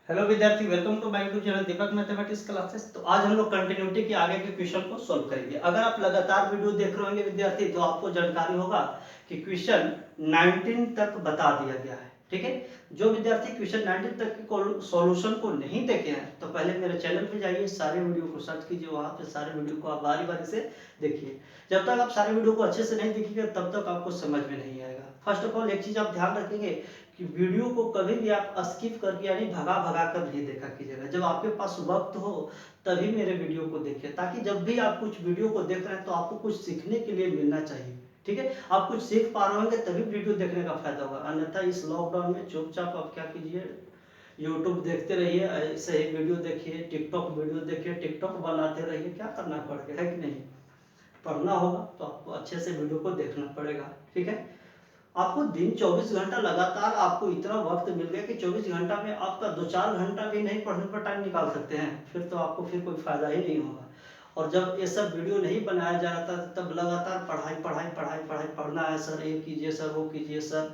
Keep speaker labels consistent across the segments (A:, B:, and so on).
A: Hello विद्यार्थी, welcome to my YouTube channel Deepak mathematics classes. तो आज हम लोग कंटिन्यूटी के आगे के क्वेश्चन को सॉल्व करेंगे। अगर आप लगातार वीडियो देख रहे होंगे विद्यार्थी, तो आपको जानकारी होगा कि क्वेश्चन 19 तक बता दिया गया है। ठीक है, जो विद्यार्थी क्वेश्चन 19 तक के सॉल्यूशन को नहीं देखे हैं तो पहले मेरे चैनल पे जाइए, सारे वीडियो को सर्च कीजिए, वहां पे सारे वीडियो को आप बारी बारी से देखिए। जब तक आप सारे वीडियो को अच्छे से नहीं देखेंगे तब तक आपको समझ में नहीं आएगा। फर्स्ट ऑफ ऑल एक चीज आप ध्यान रखेंगे कि वीडियो को कभी भी आप स्किप करके यानी भगा भगा कर नहीं देखा कीजिएगा। जब आपके पास वक्त हो तभी मेरे वीडियो को देखिए, ताकि जब भी आप कुछ वीडियो को देख रहे हैं तो आपको कुछ सीखने के लिए मिलना चाहिए। ठीक है, आप कुछ सीख पा रहे होंगे तभी वीडियो देखने का फायदा होगा, अन्यथा इस लॉकडाउन में चुपचाप आप क्या कीजिए, यूट्यूब देखते रहिए, ऐसे ही वीडियो देखिए, टिकटॉक वीडियो देखिए, टिकटॉक बनाते रहिए। क्या करना पड़ेगा, है कि नहीं? पढ़ना होगा तो आपको अच्छे से वीडियो को देखना पड़ेगा। ठीक है, आपको दिन 24 घंटा लगातार आपको इतना वक्त मिल गया कि 24 घंटा में आपका 2-4 घंटा भी नहीं पढ़ने पर टाइम निकाल सकते हैं, फिर तो आपको फिर कोई फायदा ही नहीं होगा। और जब ये सब वीडियो नहीं बनाया जा रहा था तब लगातार पढ़ाई पढ़ाई पढ़ाई पढ़ाई, पढ़ना है सर, ये कीजिए सर, वो कीजिए सर।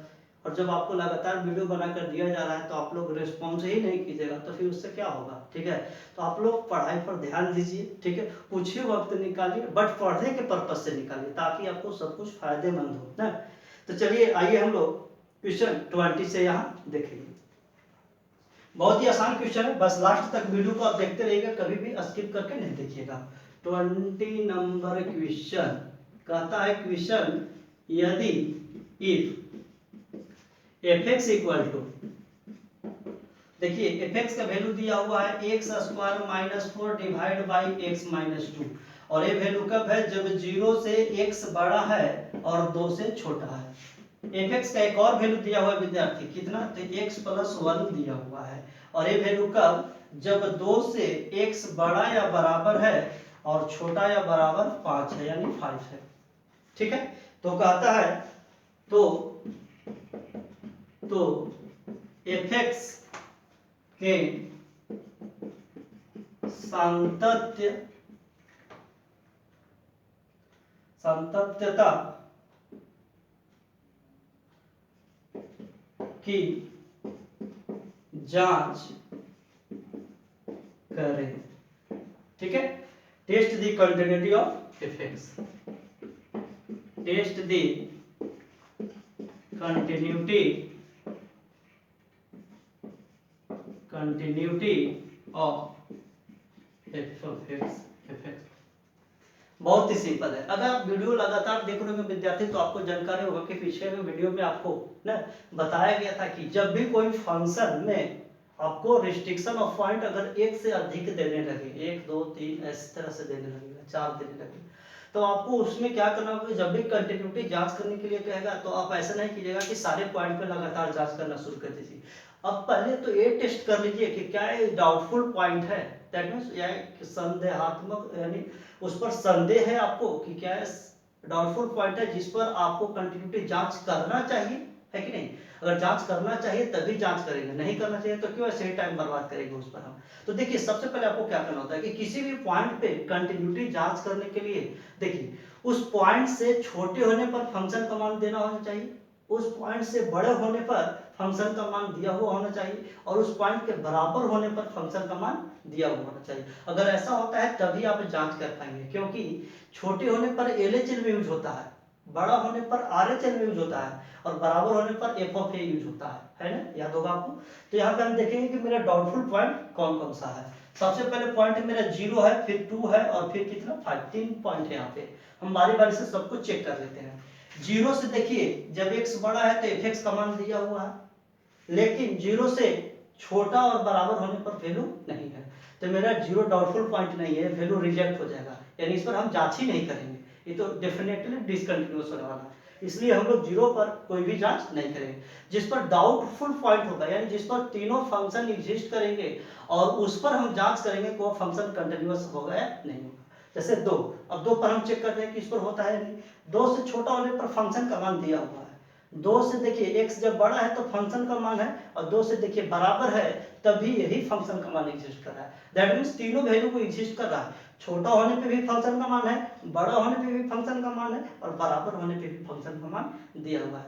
A: और जब आपको लगातार वीडियो बनाकर दिया जा रहा है तो आप लोग रिस्पॉन्स ही नहीं कीजिएगा तो फिर उससे क्या होगा। ठीक है, तो आप लोग पढ़ाई पर ध्यान दीजिए। ठीक है, कुछ ही वक्त निकालिए, बट पढ़ने के पर्पज से निकालिए ताकि आपको सब कुछ फायदेमंद हो ना। तो चलिए आइए हम लोग क्वेश्चन 20 से यहाँ देखेंगे। बहुत ही आसान क्वेश्चन है, बस लास्ट तक वीडियो को आप देखते रहिएगा, कभी भी स्किप करके नहीं देखिएगा। 20 नंबर क्वेश्चन कहता है, क्वेश्चन यदि इफ fx इक्वल टू, देखिए fx का वैल्यू दिया हुआ है x square minus 4 divide by x minus 2, और ये वैल्यू कब है, जब 0 से x बड़ा है और 2 से छोटा है। fx का एक और वैल्यू दिया हुआ है विद्यार्थी, कितना, तो x प्लस 1 दिया हुआ है, और ये वैल्यू कब, जब 2 से x बड़ा या बराबर है और छोटा या बराबर 5 है, यानी 5 है। ठीक है, तो कहता है तो fx के सातत्यता की जांच करें। ठीक है, test the continuity of fx, test the continuity of fx। बहुत ही सिंपल है। अगर आप वीडियो लगातार देख रहे हो विद्यार्थी तो आपको जानकारी होगा कि पीछे में वीडियो में आपको ना बताया गया था कि जब भी कोई फंक्शन में आपको रिस्ट्रिक्शन ऑफ पॉइंट अगर एक से अधिक देने लगे, 1 2 3 इस तरह से देने लगेगा, 4 देने लगे, तो आपको उसमें क्या करना होगा, जब भी कंटिन्यूटी जांच करने के लिए कहेगा तो आप ऐसा नहीं कीजिएगा कि सारे पॉइंट पे लगातार जांच करना शुरू कर दीजिए। अब पहले तो ये टेस्ट कर लीजिए कि क्या ये डाउटफुल पॉइंट है, दैट मींस यह संदेहात्मक, यानी उस पर संदेह है आपको कि क्या डाउटफुल पॉइंट है जिस पर आपको कंटिन्यूटी जांच करना चाहिए, है कि नहीं? अगर जांच करना चाहिए तभी जांच करेंगे, नहीं करना चाहिए तो क्यों ऐसे ही टाइम बर्बाद करेंगे उस पर हम। तो देखिए सबसे पहले आपको क्या करना होता है कि किसी भी पॉइंट पे कंटिन्यूटी जांच करने के लिए देखिए उस पॉइंट से छोटे होने पर फंक्शन का मान देना होना चाहिए, उस पॉइंट से बड़े होने पर फंक्शन का मान दिया हुआ होना चाहिए, और उस पॉइंट के बराबर होने पर फंक्शन का मान दिया हुआ होना चाहिए। अगर ऐसा होता है तभी आप जांच कर पाएंगे, क्योंकि छोटे होने पर LHS में यूज होता है, बड़ा होने पर RHS में यूज होता है, और बराबर होने पर FA यूज होता है ना, याद होगा आपको। तो यहाँ पे हम देखेंगे कि मेरा डाउटफुल पॉइंट कौन कौन सा है। सबसे पहले पॉइंट मेरा 0 है, फिर 2 है, और फिर कितना 5, 3 पॉइंट है। यहाँ पे हम बारी बारी से सबको चेक कर लेते हैं। 0 से देखिए जब x बड़ा है तो fx का मान दिया हुआ है, लेकिन 0 से छोटा और बराबर होने पर वैल्यू नहीं है, तो मेरा 0 डाउटफुल पॉइंट नहीं है, वैल्यू रिजेक्ट हो जाएगा, यानी इस पर हम जांच ही नहीं करेंगे, ये तो डेफिनेटली डिसकंटिन्यूअस होने वाला है, इसलिए हम लोग 0 पर कोई भी जांच नहीं करेंगे। जिस पर डाउटफुल पॉइंट होगा, यानी जिस पर तीनों फंक्शन एग्जिस्ट करेंगे और उस पर हम जांच करेंगे कि वो फंक्शन कंटिन्यूअस होगा या नहीं होगा। जैसे 2, अब 2 पर हम चेक करते हैं कि इस पर होता है नहीं, 2 से छोटा होने पर फंक्शन का मान दिया हुआ है, 2 से देखिए x जब बड़ा है तो फंक्शन का मान है, और 2 से देखिए बराबर है तभी यही फंक्शन का मान एग्जिस्ट कर रहा है, दैट मींस तीनों वैल्यू को एग्जिस्ट कर रहा है। छोटा होने पे भी फंक्शन का मान है, बड़ा होने पे भी फंक्शन का मान है, और बराबर होने पे भी फंक्शन का मान दिया हुआ है।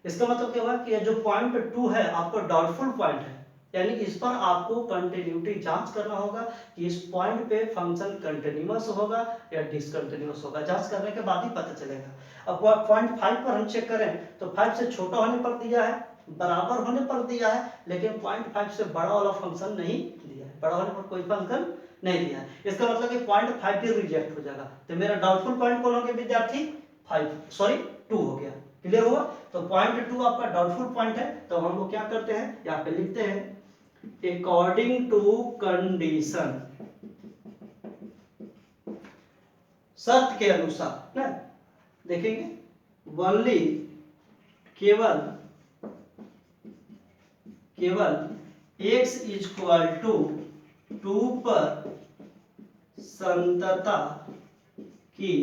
A: इसका मतलब क्या हुआ कि ये जो पॉइंट 2 है आपको डाउटफुल पॉइंट है, यानी इस पर आपको कंटिन्यूटी जांच करना होगा कि इस पॉइंट पे फंक्शन कंटिन्यूअस होगा या डिसकंटिन्यूअस होगा। जांच करने के बाद ही पता चलेगा। अब पॉइंट 5 पर हम चेक करें तो 5 से छोटा होने पर दिया है, बराबर होने पर दिया है, लेकिन पॉइंट 5 से बड़ा वाला फंक्शन नहीं दिया है, बड़ा होने पर कोई फंक्शन नहीं दिया है। इसका मतलब कि पॉइंट 5 भी रिजेक्ट हो जाएगा। तो मेरा डाउटफुल पॉइंट कौन हो गया विद्यार्थी? 2 हो गया। क्लियर हुआ? तो पॉइंट 2 आपका डाउटफुल पॉइंट है। तो हम लोग क्या करते हैं, यहाँ पे लिखते हैं अकॉर्डिंग टू कंडीशन, शर्त के अनुसार ना, देखेंगे ओनली केवल x इज इक्वल टू 2 पर संतता की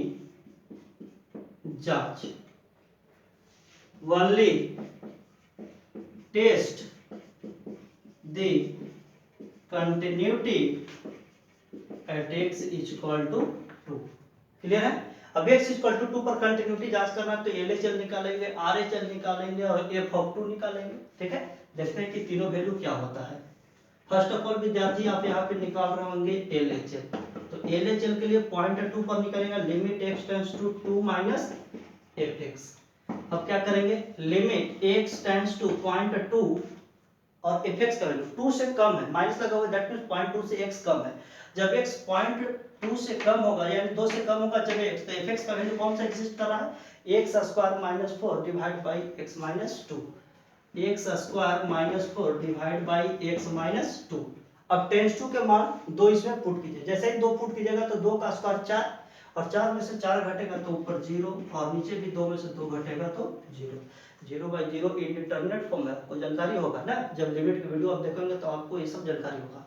A: जांच, only test the continuity at x is equal to 2। Clear है? अब x इक्वल टू 2 पर कंटिन्यूटी जांच करना है तो LHL निकालेंगे, RHL निकालेंगे और f ऑफ 2 निकालेंगे। ठीक है, देखते हैं कि तीनों वैल्यू क्या होता है। फर्स्ट ऑफ ऑल विद्यार्थी आप यहाँ पे निकाल रहे होंगे LHL। तो LHL के लिए पॉइंट 2 पर निकालेंगे limit x tends to 2 minus fx। अब क्या करेंगे, limit x tends to point 2 और fx का वैल्यू 2 से कम है, माइनस लगा हुआ है, दैट मींस पॉइंट 2 से x कम है। जब x पॉइंट 2 से कम होगा यानी 2 से कम होगा जब x, तो fx का वैल्यू कौन सा एग्जिस्ट कर रहा है, x square minus 4 divide by x minus 2, x square minus 4 divide by x minus 2। अब टेंस टू के मान 2 इसमें पुट कीजिए, जैसे ही 2 पुट कीजिएगा तो 2 का स्क्वायर 4 और 4 में से 4 घटेगा तो ऊपर 0 और नीचे भी 2 में से 2 घटेगा तो 0। 0 बाई 0 इंडिटरमिनेट फॉर्म है, आपको जानकारी होगा ना, जब लिमिट की वीडियो आप देखेंगे तो आपको ये सब जानकारी होगा।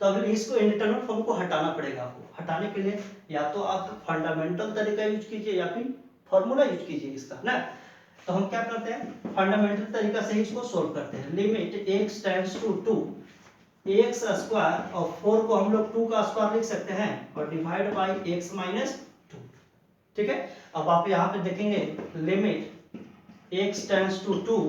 A: तो अब इसको इंडिटरमिनेट फॉर्म को हटाना पड़ेगा आपको। हटाने के लिए या तो आप फंडामेंटल तरीका यूज कीजिए या फिर फॉर्मूला यूज कीजिए इसका ना। तो हम क्या करते हैं, फंडामेंटल तरीका से इसको सोल्व करते हैं। Limit x tends to 2 x square और 4 को हम लोग 2 का स्क्वायर लिख सकते हैं और डिवाइड बाई x माइनस 2। ठीक है, अब आप यहाँ पे देखेंगे limit x tends to 2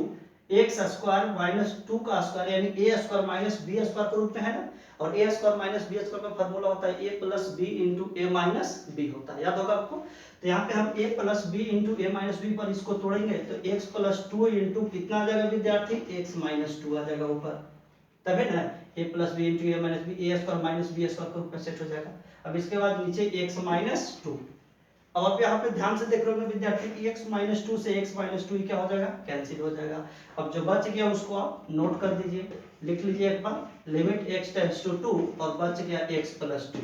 A: x square minus 2 का स्क्वायर यानी a square minus b square के रूप में है ना, और a square minus b square का फार्मूला होता है a plus b into a minus b होता है, याद होगा आपको। तो यहाँ पे हम a plus b into a minus b पर इसको तोड़ेंगे तो x प्लस 2 इंटू कितना आ जाएगा विद्यार्थी, x माइनस 2 आ जाएगा ऊपर, तभी ना a plus b into a minus b, a square minus b square के रूप में सेट हो जाएगा। अब इसके बाद नीचे x माइनस 2। अब आप यहाँ पे ध्यान से देख रहे होंगे विद्यार्थी कि x माइनस 2 से x माइनस 2 क्या हो जाएगा, कैंसिल हो जाएगा। अब जो बच गया उसको आप नोट कर दीजिए, लिख लीजिए एक बार, लिमिट x टेंड्स टू 2 और बच गया x प्लस 2।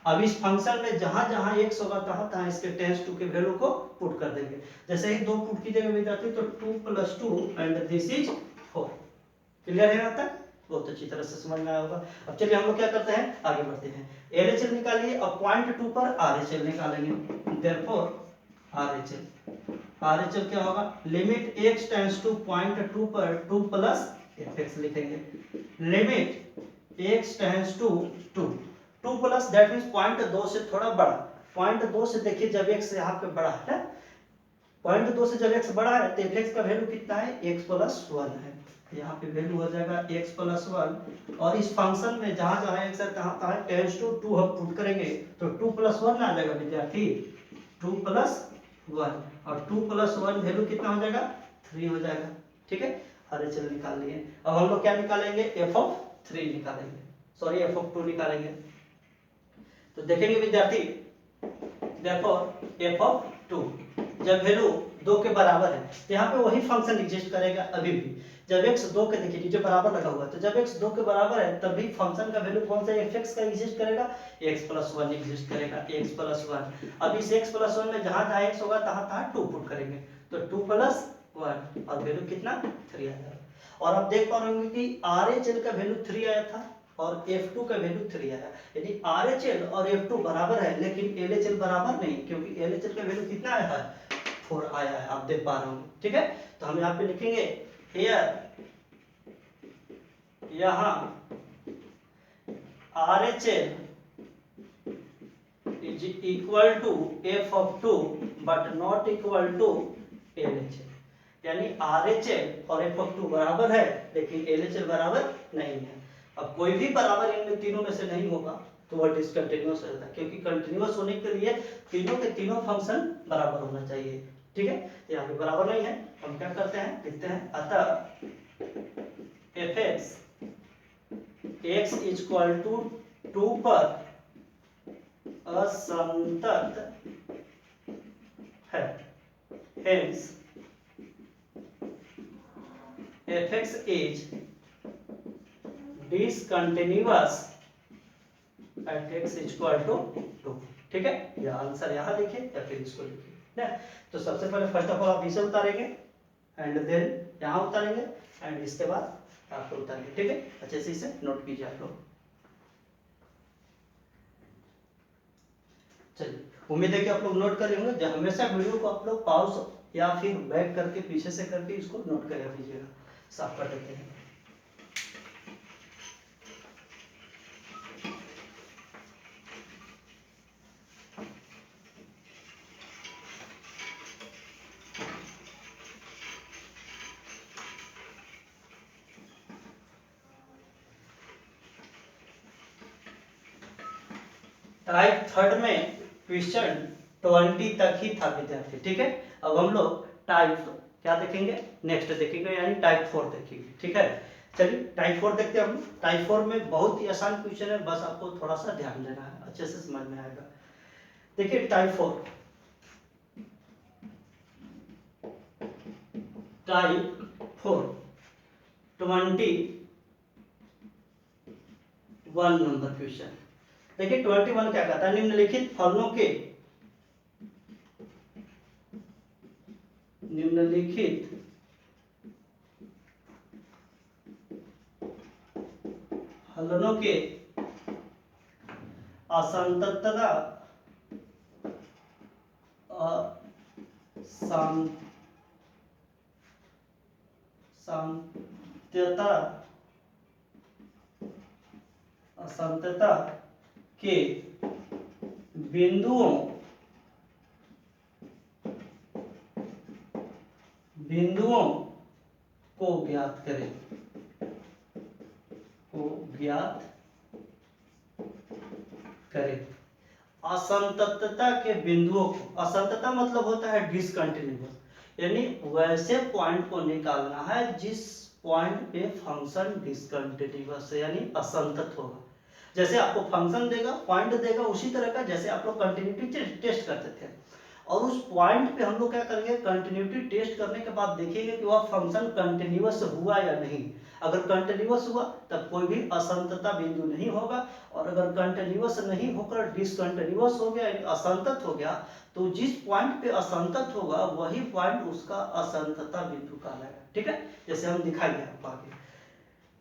A: अब इस फंक्शन में जहां जहां x होगा तहां तहां इसके टेंड्स टू के वैल्यू को पुट कर देंगे। जैसे ही 2 पुट कीजिएगा विद्यार्थी तो 2 plus 2 and this is 4। Clear है यहाँ तक? बहुत अच्छी तरह से समझ में आया होगा। अब चलिए हम लोग क्या करते हैं, आगे बढ़ते हैं। LHL निकालिए, अब पॉइंट 2 पर RHL निकालेंगे। देयरफॉर RHL क्या होगा, limit x tends to point 2 पर 2 प्लस fx लिखेंगे। Limit x tends to 2 plus that means point 2 से थोड़ा बड़ा। पॉइंट 2 से देखिए जब x यहाँ पे बड़ा है, पॉइंट 2 से जब x बड़ा है तो fx का वैल्यू कितना है, x प्लस 1 है। यहाँ पे वैल्यू हो जाएगा x प्लस 1 और इस फंक्शन में जहां जहां x है तहां तहां टेंड्स टू 2 हम पुट करेंगे तो 2 प्लस 1 आ जाएगा विद्यार्थी, 2 प्लस 1 और 2 प्लस 1 वैल्यू कितना हो जाएगा, 3 हो जाएगा। ठीक है, RHL निकाल लिए। अब हम लोग क्या निकालेंगे, f ऑफ 3 निकालेंगे, सॉरी f ऑफ 2 निकालेंगे। तो देखेंगे विद्यार्थी देयरफॉर f ऑफ 2 जब वैल्यू 2 के बराबर है तो यहाँ पे वही फंक्शन एग्जिस्ट करेगा अभी भी। जब x 2 के देखिए नीचे बराबर लगा हुआ है तो जब x 2 के बराबर है तब भी फंक्शन का वैल्यू कौन सा fx का एग्जिस्ट करेगा, x प्लस 1 एग्जिस्ट करेगा, x प्लस 1। अब इस x प्लस 1 में जहां जहां x होगा तहां तहां 2 पुट करेंगे तो 2 प्लस 1 और वैल्यू कितना, 3 आ जाएगा। और आप देख पा रहे होंगे कि RHL का वैल्यू 3 आया था और F2 का वैल्यू 3 आया, यानी RHL और F2 bराबर है लेकिन LHL बराबर नहीं, क्योंकि LHL का वैल्यू कितना आया है, 4 आया है, आप देख पा रहे होंगे। ठीक है, तो हम यहाँ पे लिखेंगे here यहाँ RHL is equal to f of 2 but not equal to LHL, यानी RHL और f of 2 बराबर है लेकिन LHL बराबर नहीं है। अब कोई भी बराबर इनमें तीनों में से नहीं होगा तो वह डिसकंटिन्यूअस हो जाता है, क्योंकि कंटिन्यूअस होने के लिए तीनों के तीनों फंक्शन बराबर होना चाहिए। ठीक है, यहाँ पे बराबर नहीं है, हम क्या करते हैं, लिखते हैं अतः fx x इक्वल टू 2 पर असंतत है, hence fx is discontinuous at x equal to 2। ठीक है, यह आंसर यहाँ लिखिए या फिर इसको लिखिए ना। तो सबसे पहले फर्स्ट ऑफ ऑल आप इसे उतारेंगे एंड देन यहाँ उतारेंगे एंड इसके बाद आप उतारेंगे। ठीक है, अच्छे से इसे नोट कीजिए आप लोग। चलिए, उम्मीद है कि आप लोग नोट कर रहे होंगे। हमेशा वीडियो को आप लोग पॉज या फिर बैक करके पीछे से करके इसको नोट कर लीजिएगा। साफ कर देते हैं। टाइप थर्ड में क्वेश्चन 20 तक ही था विद्यार्थी। ठीक है, अब हम लोग टाइप क्या देखेंगे, नेक्स्ट देखेंगे, यानी टाइप 4 देखेंगे। ठीक है, चलिए टाइप 4 देखते हैं हम। टाइप 4 में बहुत ही आसान क्वेश्चन है, बस आपको थोड़ा सा ध्यान देना है, अच्छे से समझ में आएगा। देखिए टाइप 4 21 नंबर क्वेश्चन। देखिए 21 क्या कहता है, निम्नलिखित फलनों के फलनों के असंततता असंततता के बिंदुओं को ज्ञात करें, असंततता के बिंदुओं को, असंततता मतलब होता है डिसकंटिन्यूअस, यानी वैसे पॉइंट को निकालना है जिस पॉइंट पे फंक्शन डिसकंटिन्यूअस है, यानी असंतत होगा। जैसे आपको फंक्शन देगा, पॉइंट देगा, उसी तरह का जैसे आप लोग कंटिन्यूटी टेस्ट करते थे, और उस पॉइंट पे हम लोग क्या करेंगे, कंटिन्यूटी टेस्ट करने के बाद देखेंगे कि वह फंक्शन कंटिन्यूअस हुआ या नहीं। अगर कंटिन्यूअस हुआ तब कोई भी असंततता बिंदु नहीं होगा, और अगर कंटिन्यूअस नहीं होकर डिसकंटिन्यूअस हो गया, असंतत हो गया, तो जिस पॉइंट पे असंतत होगा वही पॉइंट उसका असंततता बिंदु कहलाएगा। ठीक है, जैसे हम दिखाएंगे आपको आगे।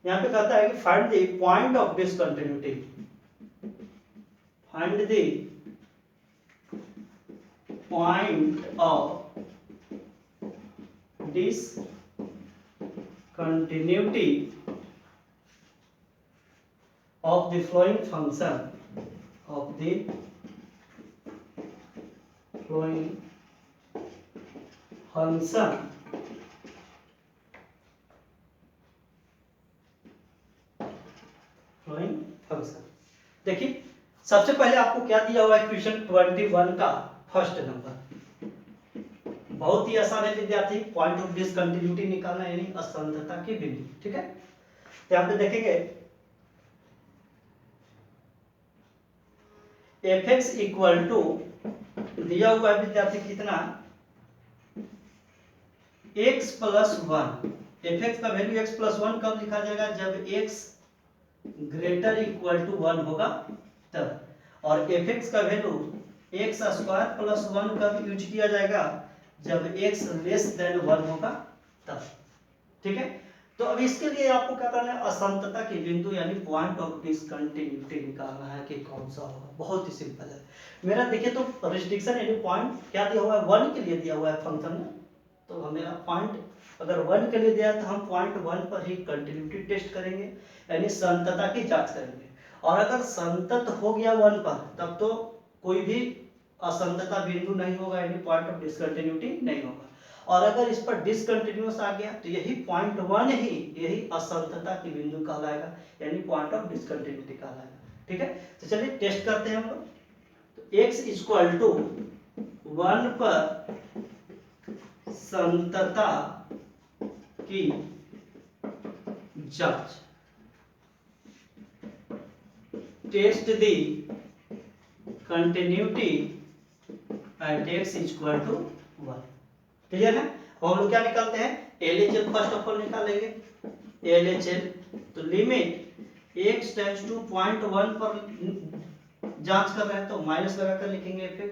A: यहाँ पे कहता है कि find the point of discontinuity, find the point of discontinuity of the flowing function देखिए सबसे पहले आपको क्या दिया हुआ है, क्वेश्चन 21 का फर्स्ट नंबर बहुत ही आसान है विद्यार्थी, पॉइंट ऑफ डिसकंटिन्यूटी निकालना यानी असंततता के बिंदु। ठीक है, तो यहाँ पे देखेंगे fx इक्वल टू दिया हुआ है विद्यार्थी कितना, x प्लस 1। fx का वैल्यू x प्लस 1 कब लिखा जाएगा, जब x ग्रेटर इक्वल टू 1 होगा तब, और fx का वैल्यू x स्क्वायर प्लस 1 कब यूज किया जाएगा, जब x लेस देन 1 होगा तब। ठीक है, तो अब इसके लिए आपको क्या करना है, असंततता के बिंदु यानी पॉइंट ऑफ डिसकंटिन्यूटी निकालना है कि कौन सा होगा। बहुत ही सिंपल है। मेरा देखिए तो रिस्ट्रिक्शन यानी पॉइंट क्या दिया हुआ है, 1 के लिए दिया हुआ है फंक्शन में, तो हमें पॉइंट अगर 1 के लिए दिया तो हम पॉइंट 1 पर ही कंटिन्यूटी टेस्ट करेंगे, यानी संततता की जांच करेंगे। और अगर संतत हो गया 1 पर तब तो कोई भी असंततता बिंदु नहीं होगा, यानी पॉइंट ऑफ डिसकंटिन्यूटी नहीं होगा। और अगर इस पर डिसकंटिन्यूअस आ गया तो यही पॉइंट 1 ही यही असंततता की बिंदु कहलाएगा, यानी पॉइंट ऑफ डिसकंटिन्यूटी कहलाएगा। ठीक है, तो चलिए टेस्ट करते हैं हम लोग। तो x इक्वल टू 1 पर संततता की जांच, test the continuity at x equal to 1। Clear है? अब हम लोग क्या निकालते हैं, LHL फर्स्ट ऑफ ऑल निकालेंगे। LHL तो लिमिट x टेंड्स टू 0.1 पर जांच कर रहे हैं तो माइनस लगाकर लिखेंगे fx,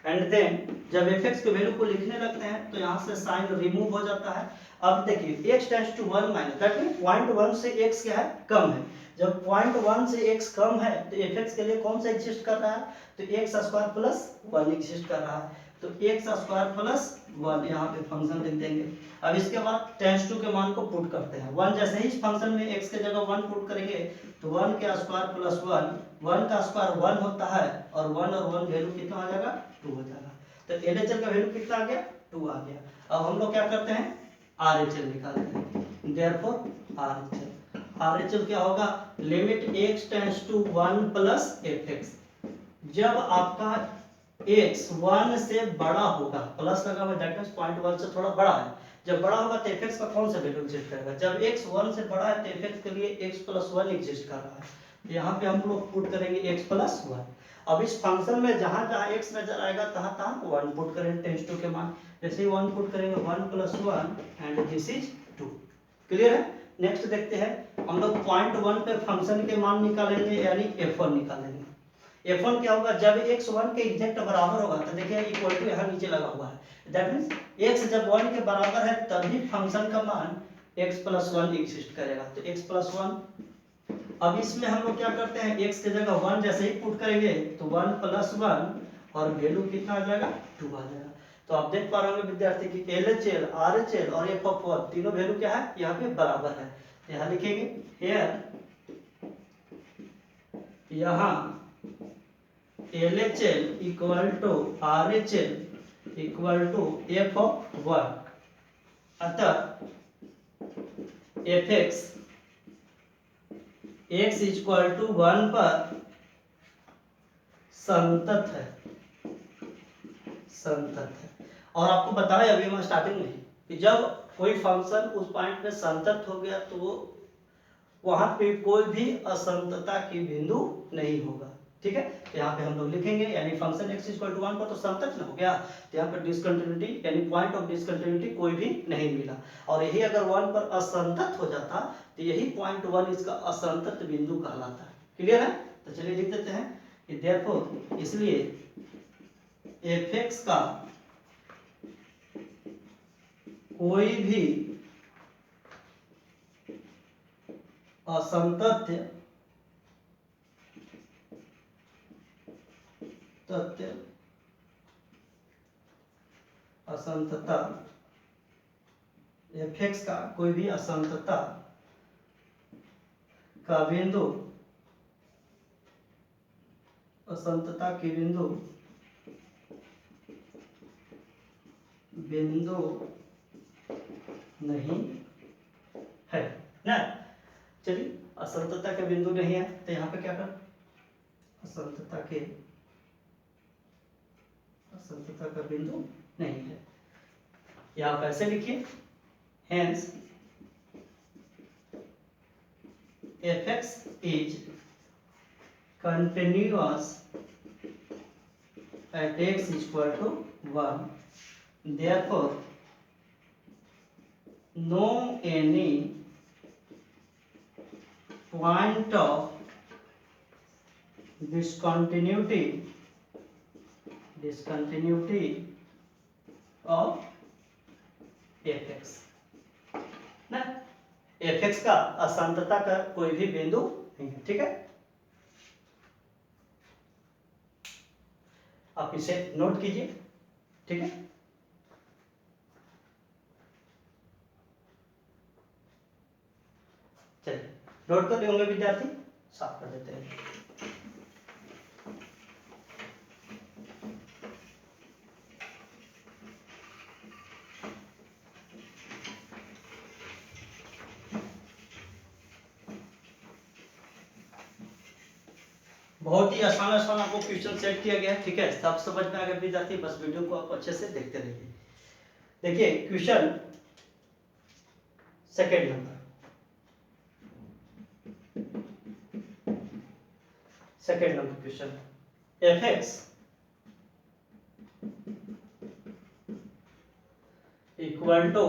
A: एंड देन जब fx के वैल्यू को लिखने लगते हैं तो यहाँ से साइन रिमूव हो जाता है। अब देखिए x tends to 1 minus, that mean 0.1 से x क्या है, कम है। जब 0.1 से x कम है तो fx के लिए कौन सा एग्जिस्ट कर रहा है, तो x स्क्वायर प्लस 1 एग्जिस्ट कर रहा है। तो x स्क्वायर प्लस 1 यहाँ पे फंक्शन लिख देंगे। अब इसके बाद टेंस टू के मान को पुट करते हैं। 1 जैसे ही इस फंक्शन में x के जगह 1 पुट करेंगे तो 1 के स्क्वायर प्लस 1, 1 का स्क्वायर 1 होता है और 1 और 1 वैल्यू कितना आ जाएगा, 2 हो जाएगा। तो LHL का वैल्यू कितना आ गया, 2 आ गया। अब हम लोग क्या करते हैं, RHL निकालते हैं। देयरफॉर RHL क्या होगा, limit x tends to 1 plus fx। जब आपका x 1 से बड़ा होगा, प्लस लगा हुआ दैट मींस 0.1 से थोड़ा बड़ा है, जब बड़ा होगा तो fx का कौन सा वैल्यू एग्जिस्ट करेगा, जब x 1 से बड़ा है तो fx के लिए x प्लस 1 एग्जिस्ट कर रहा है। तो यहाँ पे हम लोग पुट करेंगे x प्लस 1। अब इस फंक्शन में जहां जहां x नजर आएगा तहां तहां 1 पुट करेंगे टेंस टू के मान। जैसे ही 1 पुट करेंगे 1 plus 1 and this is 2। Clear है? नेक्स्ट देखते हैं हम लोग 0.1 पे फंक्शन के मान निकालेंगे, यानी f1 निकालेंगे। f1 क्या होगा, जब x 1 के एग्जैक्ट बराबर होगा तो देखिए इक्वल टू यहाँ नीचे लगा हुआ है, दैट मींस x जब 1 के बराबर है तभी फंक्शन का मान x प्लस 1 एग्जिस्ट करेगा। तो x प्लस 1, अब इसमें हम लोग क्या करते हैं, x की जगह 1 जैसे ही पुट करेंगे तो 1 प्लस 1 और वैल्यू कितना आ जाएगा, 2 आ जाएगा। तो आप देख पा रहे होंगे विद्यार्थी कि LHL, RHL और f(1) तीनों वैल्यू क्या है, यहाँ पे बराबर है। तो यहाँ लिखेंगे here, यहाँ LHL equal to RHL equal to f(1), अतः fx x इक्वल टू 1 पर संतत है। और आपको बताया अभी मैं स्टार्टिंग में कि जब कोई फंक्शन उस पॉइंट पे संतत हो गया तो वहां पे कोई भी असंततता की बिंदु नहीं होगा। ठीक है, तो यहाँ पे हम लोग लिखेंगे, यानी फंक्शन x इक्वल टू 1 पर तो संतत न हो गया, तो यहाँ पर डिसकंटिन्यूटी यानी पॉइंट ऑफ डिसकंटिन्यूटी कोई भी नहीं मिला। और यही अगर 1 पर असंतत हो जाता तो यही पॉइंट 1 इसका असंतत बिंदु कहलाता है। क्लियर है? तो चलिए लिख देते हैं कि देयरफॉर, इसलिए fx का कोई भी असंततता fx का कोई भी असंततता का बिंदु, असंततता की बिंदु नहीं है ना। चलिए, असंततता का बिंदु नहीं है तो यहाँ पे क्या कर, असंततता का बिंदु नहीं है, या आप ऐसे लिखिए, hence fx is continuous at x equal to 1, therefore no any point of discontinuity of fx ना, fx का असंततता का कोई भी बिंदु नहीं है। ठीक है, आप इसे नोट कीजिए। ठीक है, चलिए नोट कर लिए होंगे विद्यार्थी, साफ कर देते हैं। बहुत ही आसान आसान आपको क्वेश्चन सेट किया गया है, ठीक है। सब समझ में आ गया विद्यार्थी, बस वीडियो को आप अच्छे से देखते रहिए। देखिए question second number, second number question, F X equal to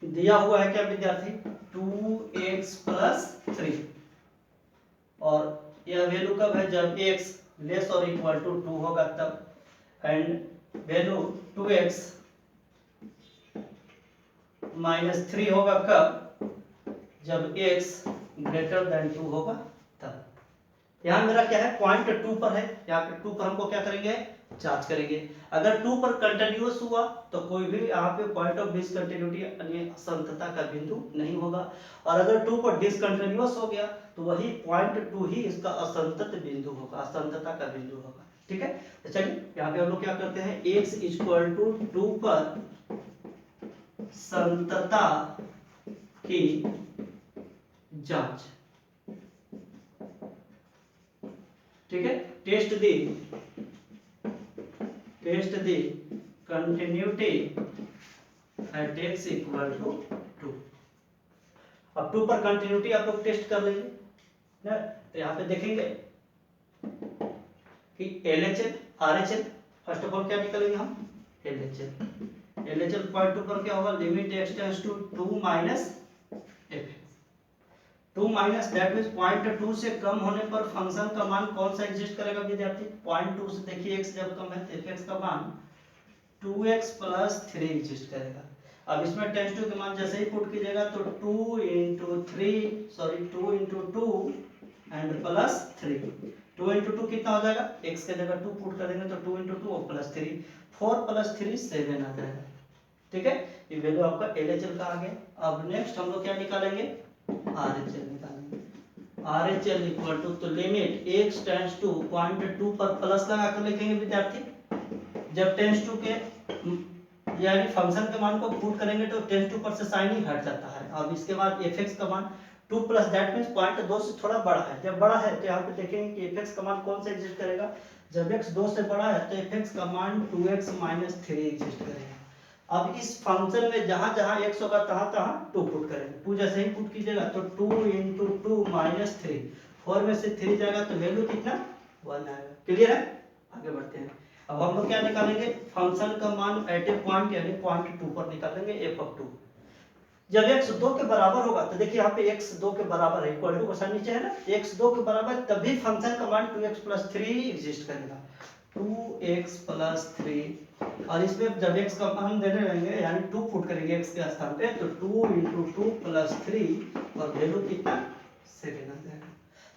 A: दिया हुआ है क्या विद्यार्थी 2x प्लस 3, और यह वैल्यू कब है जब x लेस और इक्वल टू 2 होगा तब, एंड वैल्यू 2x माइनस 3 होगा कब जब x ग्रेटर देन 2 होगा तब। यहाँ मेरा क्या है पॉइंट 2 पर है, यहाँ पे 2 पर हमको क्या करेंगे जांच करेंगे। अगर 2 पर कंटिन्यूअस हुआ तो कोई भी यहाँ पे पॉइंट ऑफ डिसकंटिन्यूटी यानी असंतता का बिंदु नहीं होगा, और अगर 2 पर डिसकंटिन्यूअस हो गया तो वही पॉइंट 2 ही इसका असंतत बिंदु होगा, असंतता का बिंदु होगा, ठीक है। तो चलिए यहाँ पे हम लोग क्या करते हैं, x इक्वल टू 2 पर संतता की जांच, ठीक है। Test the continuity at x equal to 2। अब 2 पर कंटिन्यूटी आप लोग टेस्ट कर लेंगे ना, तो यहाँ पे देखेंगे कि LHL RHL, first of all क्या निकलेंगे हम LHL पॉइंट 2 पर क्या होगा, limit x tends to 2 minus f, 2 minus that means point 2 से कम होने पर फंक्शन का मान कौन सा एग्जिस्ट करेगा विद्यार्थी, पॉइंट 2 से देखिए x जब कम है तो fx का मान 2x प्लस 3 एग्जिस्ट करेगा। अब इसमें टेंस टू के मान जैसे ही पुट कीजिएगा तो 2 इंटू 2 एंड प्लस 3, 2 इंटू 2 कितना हो जाएगा, x के जगह 2 पुट करेंगे तो 2 इंटू 2 और प्लस 3, 4 प्लस 3 7 आ जाएगा, ठीक है। ये वैल्यू आपका LHL का आ गया। अब नेक्स्ट हम लोग क्या निकालेंगे, RHL निकालेंगे। RHL इक्वल टू, तो limit x tends to point 2 पर प्लस लगा कर लिखेंगे विद्यार्थी, जब टेंस टू के यानी फंक्शन के मान को पुट करेंगे तो टेंस टू पर से साइन ही हट जाता है। अब इसके बाद fx का मान 2 प्लस दैट मींस पॉइंट 2 से थोड़ा बड़ा है, जब बड़ा है तो यहाँ पे देखेंगे कि fx का मान कौन सा एग्जिस्ट करेगा, जब x 2 से बड़ा है तो fx का मान 2x माइनस 3 एग्जिस्ट करेगा। अब इस फंक्शन में जहां जहां x होगा तहां तहां 2 पुट करेंगे, 2 जैसे ही पुट कीजिएगा तो 2 इंटू 2 माइनस 3, 4 में से 3 जाएगा तो वैल्यू कितना 1 आएगा, क्लियर है। आगे बढ़ते हैं। अब हम लोग क्या निकालेंगे, फंक्शन का मान एट ए पॉइंट यानी पॉइंट 2 पर निकालेंगे f ऑफ 2। जब x 2 के बराबर होगा तो देखिए यहाँ पे x 2 के बराबर है, इक्वल टू का साइन नीचे है ना, x 2 के बराबर तभी फंक्शन का मान 2x प्लस 3 एग्जिस्ट करेगा, 2x प्लस 3, और इसमें जब x का मान देने रहेंगे यानी 2 पुट करेंगे x के स्थान पे तो 2 इंटू 2 प्लस 3 और वैल्यू कितना 7 आ जाएगा।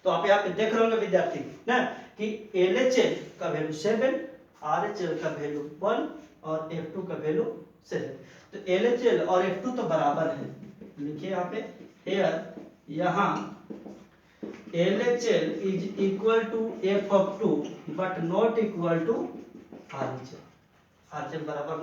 A: तो आप यहाँ पे देख रहे होंगे विद्यार्थी ना कि LHL का वैल्यू 7, RHL का वैल्यू 1 और F2 का वैल्यू 7। तो LHL और F2 तो बराबर है, लिखिए यहाँ पे here यहाँ LHL is equal to F of 2 but not equal to RHL। RHL बराबर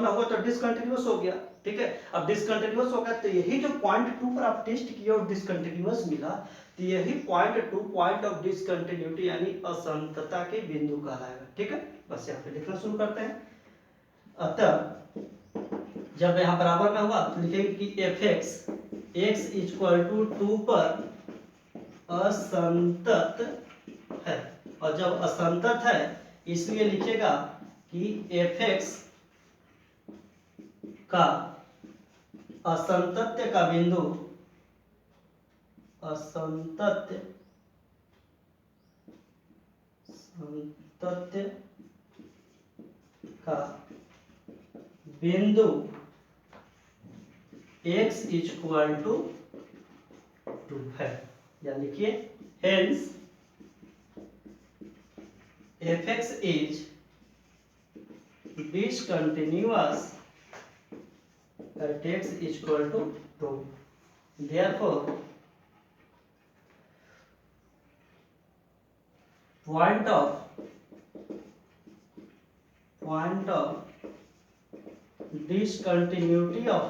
A: ना हुआ तो डिसकंटिन्यूअस हो गया, ठीक है। अब डिसकंटिन्यूअस हो गया तो यही जो पॉइंट 2 पर आप टेस्ट किए और डिसकंटिन्यूअस मिला तो यही पॉइंट 2 पॉइंट ऑफ डिसकंटिन्यूटी यानी असंतता के बिंदु कहलाएगा, ठीक है। बस यहाँ पे लिखना शुरू करते हैं। अतः जब यहाँ बराबर में हुआ तो लिखेंगे कि fx x इक्वल टू 2 पर असंतत है, और जब असंतत है इसलिए लिखेगा कि fx का असंतत्य का बिंदु, असंतत्य का बिंदु x इक्वल टू 2 है, या लिखिए hence fx is discontinuous at x equal to 2, therefore point of discontinuity of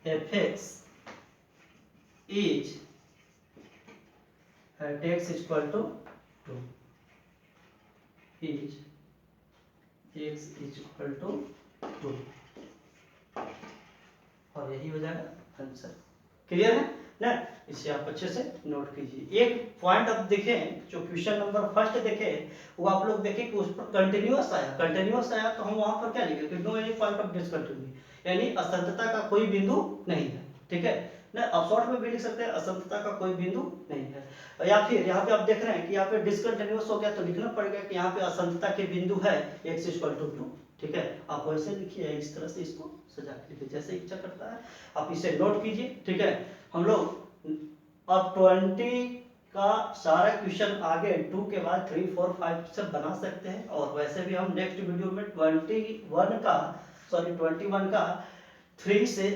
A: fx is at x equal to 2 is x is equal to 2 और यही हो जाएगा आंसर। क्लियर है ना? इसे आप अच्छे से नोट कीजिए। एक पॉइंट अब देखें, जो क्वेश्चन नंबर फर्स्ट देखें वो आप लोग देखें कि उस पर कंटिन्यूअस आया तो हम वहां पर क्या लिखेंगे, no any point of discontinuity, यानी असंतता का कोई बिंदु नहीं है। ठीक है ना? आप शॉर्ट में भी लिख सकते हैं असंतता का कोई बिंदु नहीं है। या फिर यहाँ पे आप देख रहे हैं कि यहाँ पे डिसकंटिन्यूअस हो गया तो लिखना पड़ेगा कि यहाँ पे असंतता के बिंदु है x इक्वल टू 2। ठीक है, आप वैसे लिखिए, इस तरह से इसको सजा के लिखिए जैसे इच्छा करता है, आप इसे नोट कीजिए। ठीक है, हम लोग अब 20 का सारा क्वेश्चन आगे 2 के बाद 3, 4, 5 से बना सकते हैं, और वैसे भी हम नेक्स्ट वीडियो में 21 का 3 से